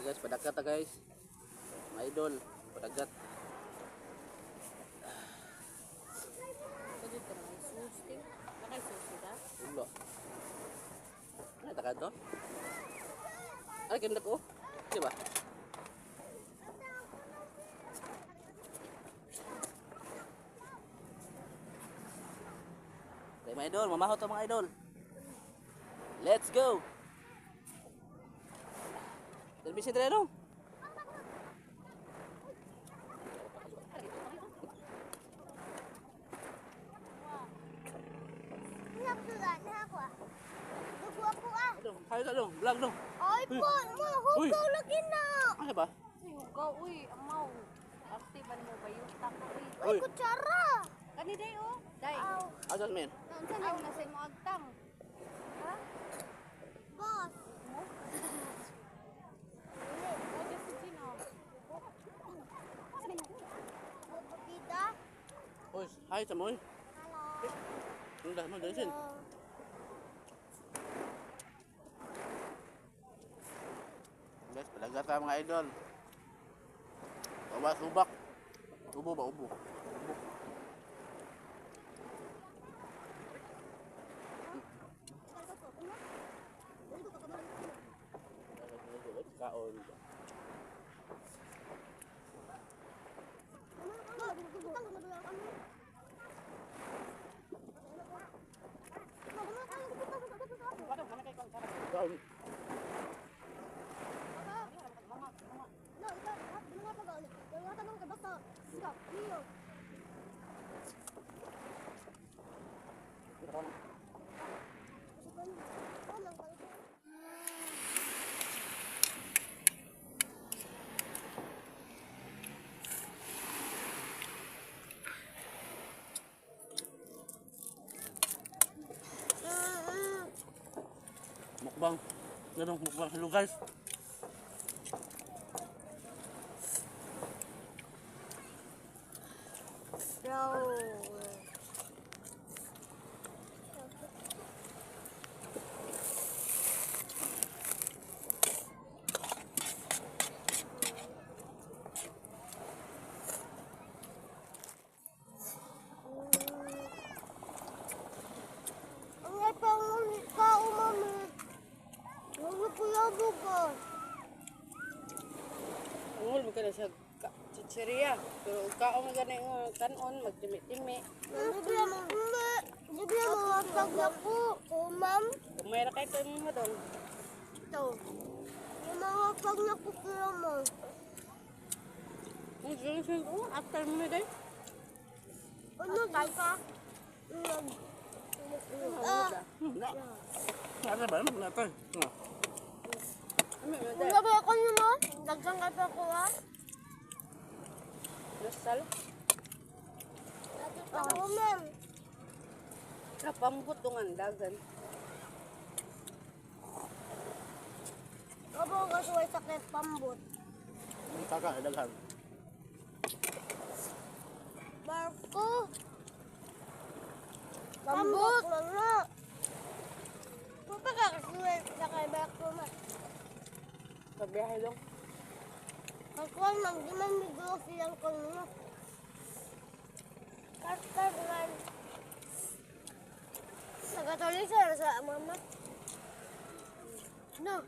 guys, padagat ta guys. Mga idol, padagat. Pwede ka naman susti. Nakay-susti ka? Ulo. Ano takad to? Ay, ganda ko. Di ba? Okay, mga idol, mamahaw to mga idol. Let's go! Dalbisi dre no? Hayo ka dong, vlog dong. Ay po, mahugaw lagi na. Ano ba? Hugaw, uy, amaw. Arte ba mo ba yung tako, uy? Ay, kutsara. Kani day, oh. Day. Aw, Asan men? Nansan yung nasa mo agtang. Ha? boss. Pwede si Gino. Magpapida. Oy, hayo sa mo. Hello. Ano dah mo dalisin? Guys, padagat ta mga idol. Bawas ubak. Ubo ba ubo? Ubo. Kaon. Kaon. Mukbang. Ganun mukbang. Hello guys. Ungol mo ka na sa chicheria. Pero kaong nga gani nga kanon, magtimi-timi. Kumay ra kay ko mo doon. After mo na day. Ano ba? Ano ba natin? Lasal. Napambot tungan dagan. Abo ka suway sakit pambot. Ang kaka, daghan. Barko. Pambot. Papa ka kasuway sakay barko ma. Pagbiyahe lang. Kakuan man, di man migro silang kanina. Karkar man. Nagatuloy siya sa mama. No.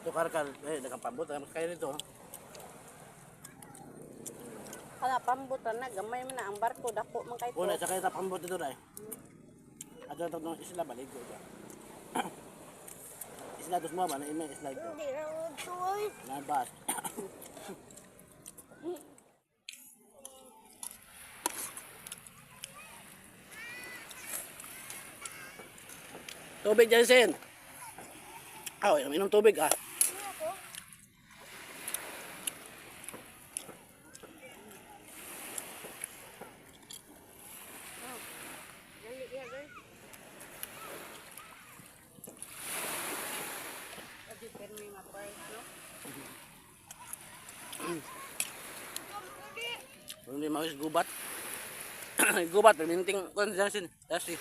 Ito karkal, nagkapambot. Kaya nito. Kala pambutan na, gamay mo na ang barko, dako man kay Una, sa kaya tapambot ito na eh. Ato ito ng isla, balik ko. Isla, ito mo ba? Na ina isla ito. Hindi na ako tuloy. Nabas. Tubig dyan, Sen. Inom tubig ah. Dali ya, guys. Adi permi mapay, no? Hindi mawis gubat. Gubat, perminting. Kung dyan, Sen. Dasi.